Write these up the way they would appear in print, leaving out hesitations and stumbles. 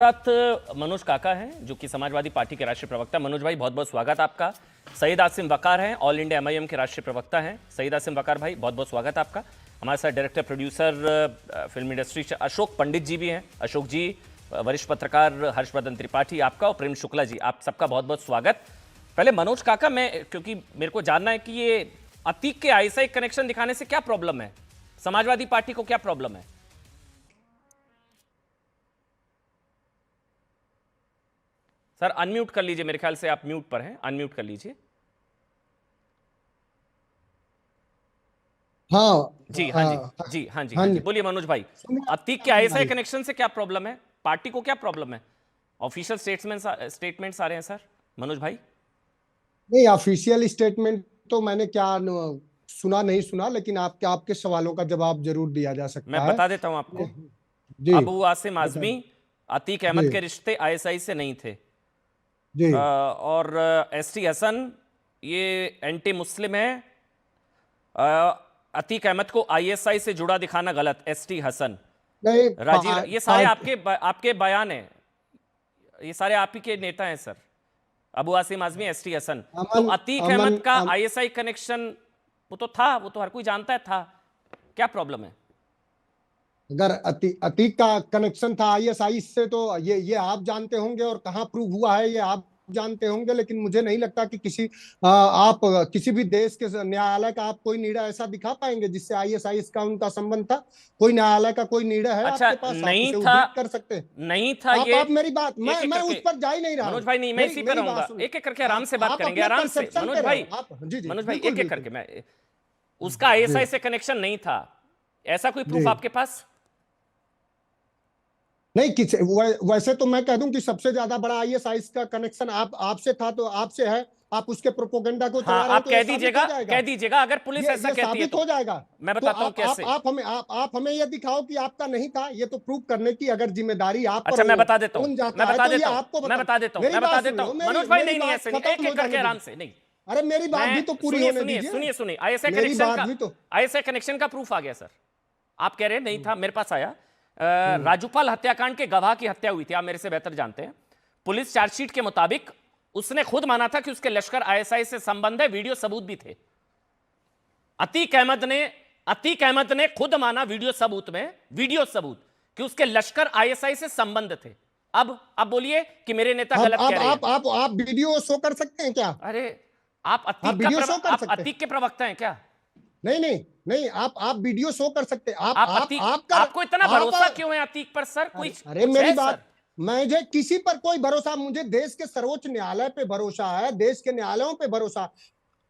साथ मनोज काका हैं जो कि समाजवादी पार्टी के राष्ट्रीय प्रवक्ता। मनोज भाई बहुत बहुत स्वागत आपका। सईद आसिम वकार हैं, ऑल इंडिया एमआईएम के राष्ट्रीय प्रवक्ता हैं। सईद आसिम वकार भाई बहुत बहुत स्वागत आपका। हमारे साथ डायरेक्टर प्रोड्यूसर फिल्म इंडस्ट्री से अशोक पंडित जी भी हैं। अशोक जी, वरिष्ठ पत्रकार हर्षवर्धन त्रिपाठी आपका और प्रेम शुक्ला जी, आप सबका बहुत बहुत स्वागत। पहले मनोज काका, मैं क्योंकि मेरे को जानना है कि ये अतीक के आईएसआई कनेक्शन दिखाने से क्या प्रॉब्लम है, समाजवादी पार्टी को क्या प्रॉब्लम है? सर अनम्यूट कर लीजिए, मेरे ख्याल से आप म्यूट पर हैं, अनम्यूट कर लीजिए। हाँ जी हाँ जी जी हाँ जी हाँ हाँ जी, जी, बोलिए मनोज भाई। सुनिए अतीक के आईएसआई भाई। कनेक्शन से क्या प्रॉब्लम है, पार्टी को क्या प्रॉब्लम है? ऑफिशियल स्टेटमेंट्स आ रहे हैं सर मनोज भाई। नहीं, ऑफिशियल स्टेटमेंट तो मैंने सुना नहीं सुना, लेकिन आपके सवालों का जवाब जरूर दिया जा मैं सकता है। बता देता हूं आपको। जी अबू आसिम आजमी, बताइए। अतीक अहमद के जी रिश्ते आईएसआई से नहीं थे। जी और एसटी हसन ये एंटी मुस्लिम है। अतीक अहमद को आईएसआई से जुड़ा दिखाना गलत। एसटी हसन, नहीं, राजीव, ये सारे आपके बयान हैं, ये सारे आप ही के नेता हैं सर। अबू आसिम आजमी, एसटी हसन। तो अमन अतीक अमन अहमद का अम, आईएसआई कनेक्शन वो तो था, वो तो हर कोई जानता है था। क्या प्रॉब्लम है? अगर अतीक का कनेक्शन था आईएसआई से, तो ये आप जानते होंगे, और कहाँ प्रूव हुआ है ये आप जानते होंगे। लेकिन मुझे नहीं लगता कि आप किसी भी देश के न्यायालय का आप कोई निर्णय ऐसा दिखा पाएंगे जिससे आईएसआई का उनका संबंध था। कोई न्यायालय का कोई निर्णय है अच्छा, आपके पास, आप नहीं उसे था, उद्धृत कर सकते हैं। नहीं था ये। आप मेरी बात, एक एक मैं करके उस पर जा ही नहीं रहा मनोज हूँ। भाई, नहीं मैं इसी पे मेरी बात रहूंगा। सुनिए। एक एक करके आराम से बात आप करेंगे, अपने आराम से परसेप्शन मनोज पे भाई। रहो आप। जी जी, मनोज भाई बिल्कुल एक एक बिल्कुल। करके, मैं उसका आईएसआई जी से कनेक्शन नहीं था, ऐसा कोई प्रूफ जी, आपके पास? नहीं वैसे तो मैं कह दूं कि सबसे ज्यादा बड़ा आईएसआई का कनेक्शन आपसे था, तो आपसे है। आप उसके प्रोपोगंडा को हाँ, चला रहे हैं, आप तो कह ये साबित दीजिएगा, हो जाएगा। कह दीजिएगा अगर पुलिस ऐसा ये कहती है साबित तो। हो जाएगा। मैं तो बताता हूं कैसे। आप हमें ये दिखाओ कि आपका नहीं था। ये तो प्रूव करने की अगर जिम्मेदारी आप पर अच्छा मैं बता देता हूं, कौन मैं जाता है, बता तो ये देता हूं, आपको मैं बता। बता देता हूं, मेरी मैं बता बात देता सुन लो, हूं मनोज भाई। मेरी नहीं नहीं, बात ऐसे नहीं, एक खत्म हो एक करके जाने आराम दीजिए। से। नहीं, अरे मेरी बात भी तो मैं पूरी सुनिए होने सुनिए दीजिए। सुनिए सुनिए, आईएसआई मेरी कनेक्शन बात का, भी तो। आईएसआई कनेक्शन का प्रूफ आ गया सर। आप कह रहे हैं नहीं था, मेरे पास आया। हम्म, राजूपाल हत्याकांड के गवाह की हत्या हुई थी, आप मेरे से बेहतर जानते हैं। पुलिस चार्जशीट के मुताबिक उसने खुद माना था कि उसके लश्कर आईएसआई से संबंध है, वीडियो सबूत भी थे। अतीक अहमद ने खुद माना वीडियो सबूत में, वीडियो सबूत, कि उसके लश्कर आईएसआई से संबंध थे। अब बोलिए कि मेरे नेता गलत कह रहे हैं। आप वीडियो शो कर सकते हैं क्या? अरे आप वीडियो शो कर आप सकते हैं? अतीक के प्रवक्ता हैं क्या? नहीं नहीं नहीं, आप वीडियो शो कर सकते हैं। आप अतीक, आपका आपको इतना आप भरोसा क्यों है अतीक पर सर? कोई अरे कुछ मेरी है सर? बात, मुझे किसी पर कोई भरोसा, मुझे देश के सर्वोच्च न्यायालय पे भरोसा है, देश के न्यायालयों पे भरोसा।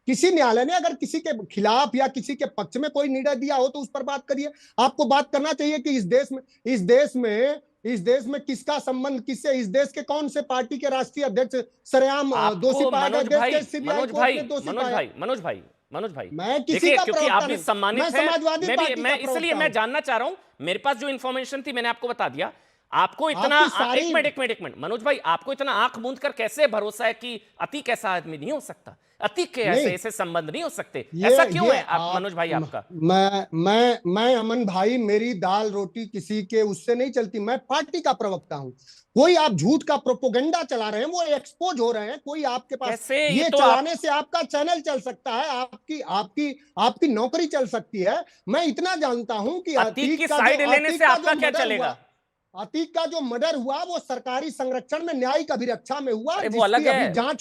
किसी न्यायालय ने अगर किसी के खिलाफ या किसी के पक्ष में कोई निर्णय दिया हो, तो उस पर बात करिए। आपको बात करना चाहिए कि इस देश में किसका संबंध किससे, इस देश के कौन से पार्टी के राष्ट्रीय अध्यक्ष सरेआम दोषी आपको पाया गया, मनोज देश भाई, के सीबीआई मनोज कोर्ट भाई, ने दोषी मनोज पाया। भाई, मनोज भाई, मनोज भाई, मैं किसी देखिए का क्योंकि आप प्रवक्ता भी नहीं, सम्मानित मैं हैं, समाजवादी पार्टी का इसलिए प्रवक्ता मैं हूं। जानना चाह रहा हूं। मेरे पास जो इंफॉर्मेशन थी मैंने आपको बता दिया। आपको इतना आपकी सारी एक मिनट मनोज भाई, आपको इतना आंख मूंद कर कैसे भरोसा है कि अतीक ऐसा आदमी नहीं हो सकता, अतीक के नहीं, ऐसे संबंध नहीं हो सकते? ऐसा क्यों ये है आप आप मनोज भाई आपका? मैं अमन भाई, मेरी दाल रोटी किसी के उससे नहीं चलती। मैं पार्टी का प्रवक्ता हूं। कोई आप झूठ का प्रोपोगंडा चला रहे हैं, वो एक्सपोज हो रहे हैं। कोई आपके पास कैसे? ये ये तो आप चलाने से आपका चैनल चल सकता है, आपकी आपकी आपकी नौकरी चल सकती है। मैं इतना जानता हूं कि अतीक की साइड लेने से आपका क्या चलेगा? अतीक का जो मर्डर हुआ, वो सरकारी संरक्षण में न्यायिक अभिरक्षा में हुआ, अरे वो अलग जिसकी है। अभी जांच